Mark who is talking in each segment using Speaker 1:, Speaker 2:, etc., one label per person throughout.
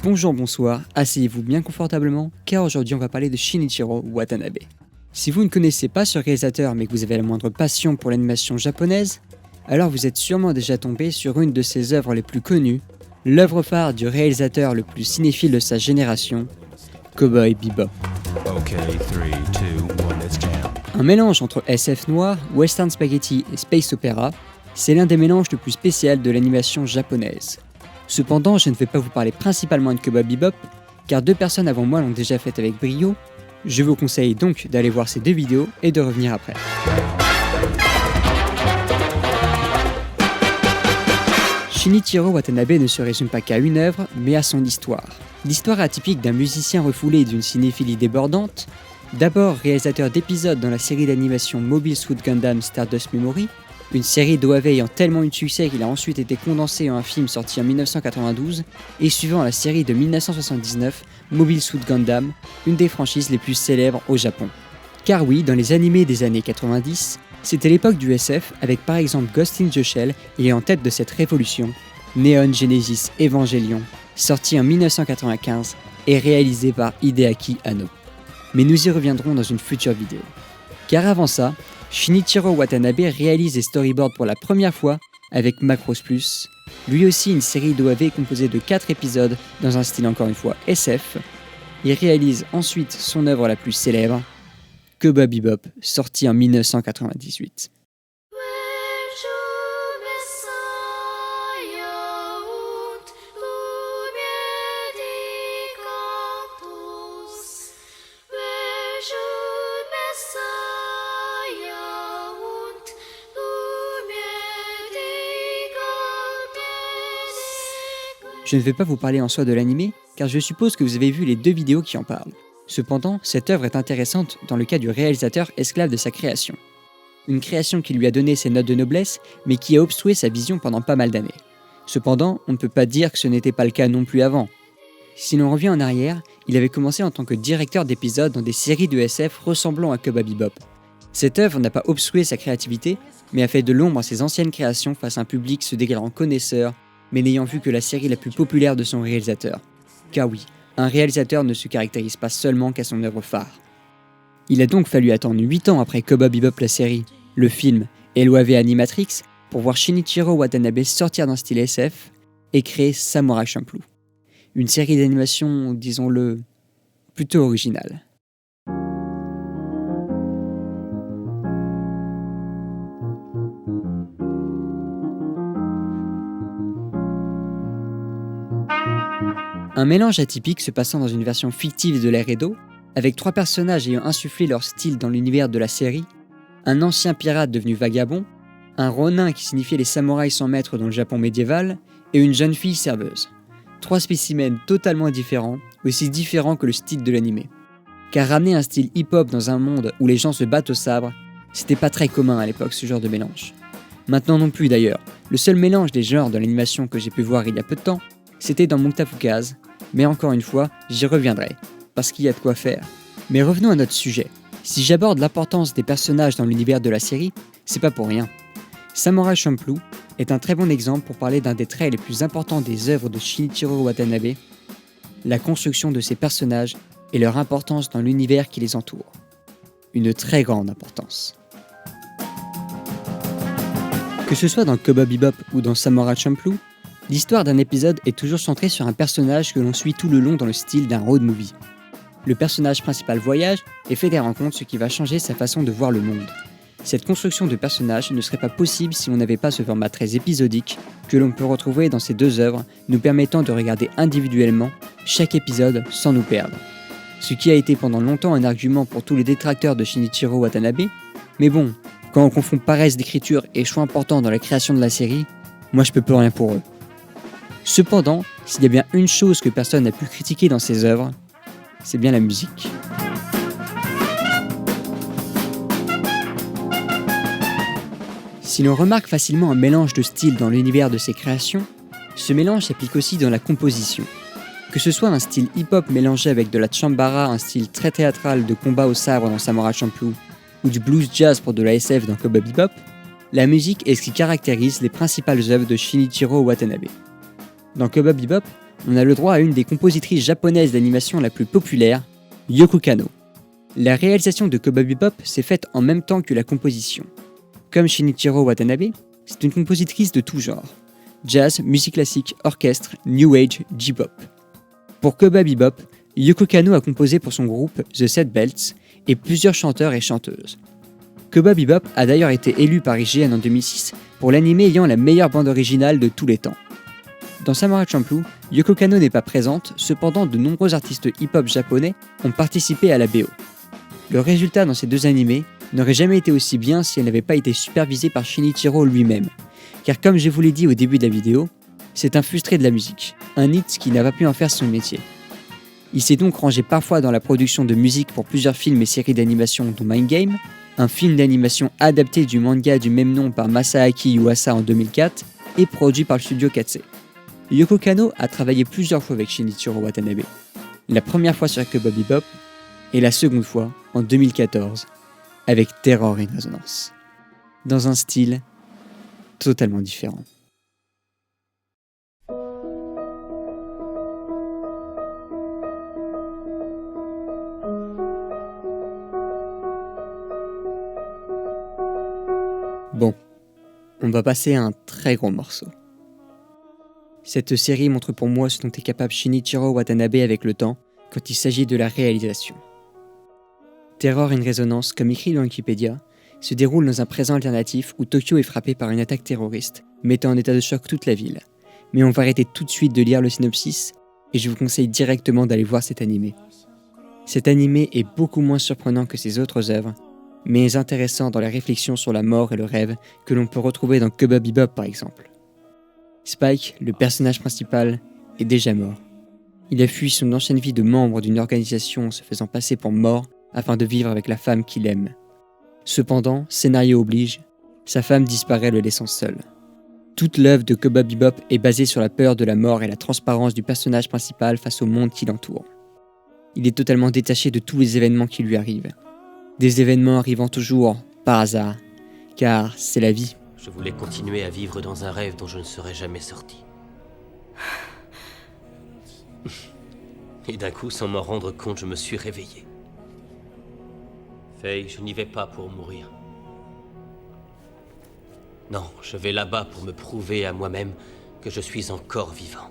Speaker 1: Bonjour, bonsoir, asseyez-vous bien confortablement, car aujourd'hui on va parler de Shinichiro Watanabe. Si vous ne connaissez pas ce réalisateur mais que vous avez la moindre passion pour l'animation japonaise, alors vous êtes sûrement déjà tombé sur une de ses œuvres les plus connues, l'œuvre phare du réalisateur le plus cinéphile de sa génération, Cowboy Bebop.
Speaker 2: Okay, 3, 2, 1, let's jam.
Speaker 1: Un mélange entre SF noir, western spaghetti et space opera, c'est l'un des mélanges les plus spéciaux de l'animation japonaise. Cependant, je ne vais pas vous parler principalement de Cowboy Bebop, car 2 personnes avant moi l'ont déjà fait avec brio. Je vous conseille donc d'aller voir ces 2 vidéos et de revenir après. Shinichiro Watanabe ne se résume pas qu'à une œuvre, mais à son histoire. L'histoire atypique d'un musicien refoulé et d'une cinéphilie débordante, d'abord réalisateur d'épisodes dans la série d'animation Mobile Suit Gundam Stardust Memory, une série d'OAV ayant tellement eu de succès qu'il a ensuite été condensé en un film sorti en 1992, et suivant la série de 1979, Mobile Suit Gundam, une des franchises les plus célèbres au Japon. Car oui, dans les animés des années 90, c'était l'époque du SF avec par exemple Ghost in the Shell et en tête de cette révolution, Neon Genesis Evangelion, sorti en 1995 et réalisé par Hideaki Anno. Mais nous y reviendrons dans une future vidéo. Car avant ça, Shinichiro Watanabe réalise les storyboards pour la première fois avec Macross Plus, lui aussi une série d'OAV composée de 4 épisodes dans un style encore une fois SF. Il réalise ensuite son œuvre la plus célèbre, Cowboy Bebop, sorti en 1998. Je ne vais pas vous parler en soi de l'animé, car je suppose que vous avez vu les 2 vidéos qui en parlent. Cependant, cette œuvre est intéressante dans le cas du réalisateur esclave de sa création. Une création qui lui a donné ses notes de noblesse, mais qui a obstrué sa vision pendant pas mal d'années. Cependant, on ne peut pas dire que ce n'était pas le cas non plus avant. Si l'on revient en arrière, il avait commencé en tant que directeur d'épisodes dans des séries de SF ressemblant à Cowboy Bebop. Cette œuvre n'a pas obstrué sa créativité, mais a fait de l'ombre à ses anciennes créations face à un public se déclarant connaisseur, mais n'ayant vu que la série la plus populaire de son réalisateur. Car oui, un réalisateur ne se caractérise pas seulement qu'à son œuvre phare. Il a donc fallu attendre 8 ans après Cowboy Bebop la série, le film et l'OAV Animatrix pour voir Shinichiro Watanabe sortir d'un style SF et créer Samurai Champloo. Une série d'animation, disons-le, plutôt originale. Un mélange atypique se passant dans une version fictive de l'ère Edo, avec 3 personnages ayant insufflé leur style dans l'univers de la série, un ancien pirate devenu vagabond, un ronin qui signifiait les samouraïs sans maître dans le Japon médiéval, et une jeune fille serveuse. 3 spécimens totalement différents, aussi différents que le style de l'animé. Car ramener un style hip-hop dans un monde où les gens se battent au sabre, c'était pas très commun à l'époque ce genre de mélange. Maintenant non plus d'ailleurs, le seul mélange des genres de l'animation que j'ai pu voir il y a peu de temps, c'était dans Montafukaz, mais encore une fois, j'y reviendrai, parce qu'il y a de quoi faire. Mais revenons à notre sujet. Si j'aborde l'importance des personnages dans l'univers de la série, c'est pas pour rien. Samurai Champloo est un très bon exemple pour parler d'un des traits les plus importants des œuvres de Shinichiro Watanabe, la construction de ses personnages et leur importance dans l'univers qui les entoure. Une très grande importance. Que ce soit dans Cowboy Bebop ou dans Samurai Champloo, l'histoire d'un épisode est toujours centrée sur un personnage que l'on suit tout le long dans le style d'un road movie. Le personnage principal voyage et fait des rencontres, ce qui va changer sa façon de voir le monde. Cette construction de personnage ne serait pas possible si on n'avait pas ce format très épisodique que l'on peut retrouver dans ces 2 œuvres, nous permettant de regarder individuellement chaque épisode sans nous perdre. Ce qui a été pendant longtemps un argument pour tous les détracteurs de Shinichiro Watanabe, mais bon, quand on confond paresse d'écriture et choix importants dans la création de la série, moi je peux plus rien pour eux. Cependant, s'il y a bien une chose que personne n'a pu critiquer dans ses œuvres, c'est bien la musique. Si l'on remarque facilement un mélange de styles dans l'univers de ses créations, ce mélange s'applique aussi dans la composition. Que ce soit un style hip-hop mélangé avec de la chambara, un style très théâtral de combat au sabre dans Samurai Champloo, ou du blues jazz pour de la SF dans Cowboy Bebop, la musique est ce qui caractérise les principales œuvres de Shinichiro Watanabe. Dans Cowboy Bebop, on a le droit à une des compositrices japonaises d'animation la plus populaire, Yoko Kanno. La réalisation de Cowboy Bebop s'est faite en même temps que la composition. Comme Shinichiro Watanabe, c'est une compositrice de tout genre. Jazz, musique classique, orchestre, new age, J-pop. Pour Cowboy Bebop, Yoko Kanno a composé pour son groupe The Sept Belts et plusieurs chanteurs et chanteuses. Cowboy Bebop a d'ailleurs été élu par IGN en 2006 pour l'anime ayant la meilleure bande originale de tous les temps. Dans Samurai Champloo, Yoko Kanno n'est pas présente, cependant de nombreux artistes hip-hop japonais ont participé à la BO. Le résultat dans ces deux animés n'aurait jamais été aussi bien si elle n'avait pas été supervisée par Shinichiro lui-même, car comme je vous l'ai dit au début de la vidéo, c'est un frustré de la musique, un hit qui n'a pas pu en faire son métier. Il s'est donc rangé parfois dans la production de musique pour plusieurs films et séries d'animation dont Mind Game, un film d'animation adapté du manga du même nom par Masaaki Yuasa en 2004 et produit par le studio Katsei. Yoko Kanno a travaillé plusieurs fois avec Shinichiro Watanabe. La première fois sur Cowboy Bebop et la seconde fois en 2014 avec Terror in Resonance, dans un style totalement différent. Bon, on va passer à un très gros morceau. Cette série montre pour moi ce dont est capable Shinichiro Watanabe avec le temps quand il s'agit de la réalisation. Terror in Resonance, comme écrit dans Wikipédia, se déroule dans un présent alternatif où Tokyo est frappé par une attaque terroriste, mettant en état de choc toute la ville. Mais on va arrêter tout de suite de lire le synopsis et je vous conseille directement d'aller voir cet animé. Cet animé est beaucoup moins surprenant que ses autres œuvres, mais intéressant dans la réflexion sur la mort et le rêve que l'on peut retrouver dans Cowboy Bebop par exemple. Spike, le personnage principal, est déjà mort. Il a fui son ancienne vie de membre d'une organisation en se faisant passer pour mort afin de vivre avec la femme qu'il aime. Cependant, scénario oblige, sa femme disparaît le laissant seul. Toute l'œuvre de Cowboy Bebop est basée sur la peur de la mort et la transparence du personnage principal face au monde qui l'entoure. Il est totalement détaché de tous les événements qui lui arrivent. Des événements arrivant toujours par hasard, car c'est la vie.
Speaker 3: Je voulais continuer à vivre dans un rêve dont je ne serais jamais sorti. Et d'un coup, sans m'en rendre compte, je me suis réveillé. Faye, je n'y vais pas pour mourir. Non, je vais là-bas pour me prouver à moi-même que je suis encore vivant.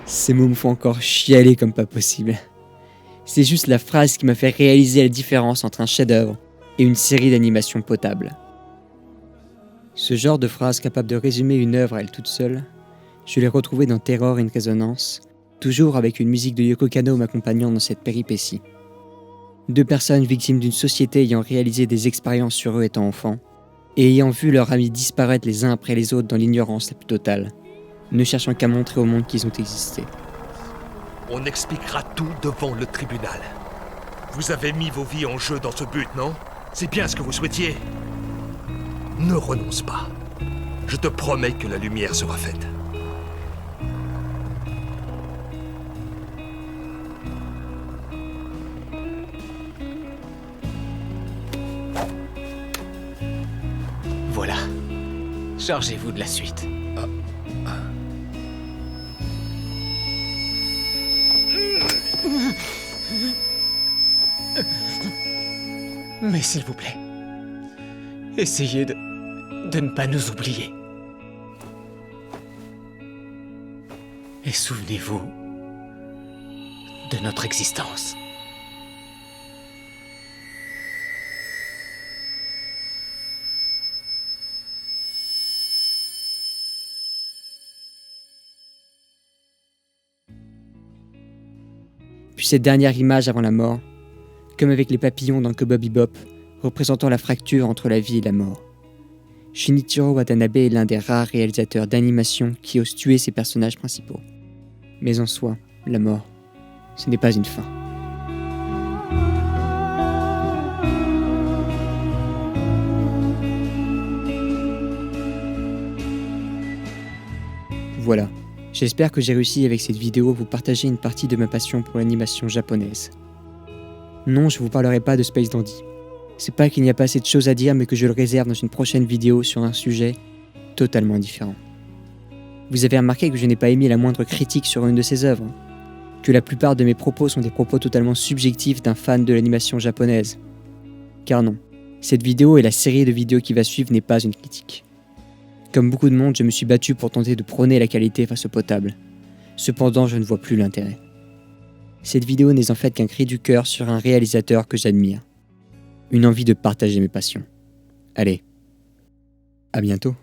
Speaker 1: Ces mots me font encore chialer comme pas possible. C'est juste la phrase qui m'a fait réaliser la différence entre un chef-d'œuvre et une série d'animation potable. Ce genre de phrase capable de résumer une œuvre à elle toute seule, je l'ai retrouvée dans Terror in Resonance, toujours avec une musique de Yoko Kanno m'accompagnant dans cette péripétie. Deux personnes victimes d'une société ayant réalisé des expériences sur eux étant enfants, et ayant vu leurs amis disparaître les uns après les autres dans l'ignorance la plus totale, ne cherchant qu'à montrer au monde qu'ils ont existé.
Speaker 4: On expliquera tout devant le tribunal. Vous avez mis vos vies en jeu dans ce but, non? C'est bien ce que vous souhaitiez. Ne renonce pas. Je te promets que la lumière sera faite.
Speaker 5: Voilà. Chargez-vous de la suite. Mais s'il vous plaît, essayez de ne pas nous oublier. Et souvenez-vous de notre existence.
Speaker 1: Puis cette dernière image avant la mort, comme avec les papillons dans Cowboy Bebop, représentant la fracture entre la vie et la mort. Shinichiro Watanabe est l'un des rares réalisateurs d'animation qui osent tuer ses personnages principaux. Mais en soi, la mort, ce n'est pas une fin. Voilà, j'espère que j'ai réussi avec cette vidéo à vous partager une partie de ma passion pour l'animation japonaise. Non, je vous parlerai pas de Space Dandy. C'est pas qu'il n'y a pas assez de choses à dire, mais que je le réserve dans une prochaine vidéo sur un sujet totalement différent. Vous avez remarqué que je n'ai pas émis la moindre critique sur une de ses œuvres, que la plupart de mes propos sont des propos totalement subjectifs d'un fan de l'animation japonaise. Car non, cette vidéo et la série de vidéos qui va suivre n'est pas une critique. Comme beaucoup de monde, je me suis battu pour tenter de prôner la qualité face au potable. Cependant, je ne vois plus l'intérêt. Cette vidéo n'est en fait qu'un cri du cœur sur un réalisateur que j'admire. Une envie de partager mes passions. Allez, à bientôt.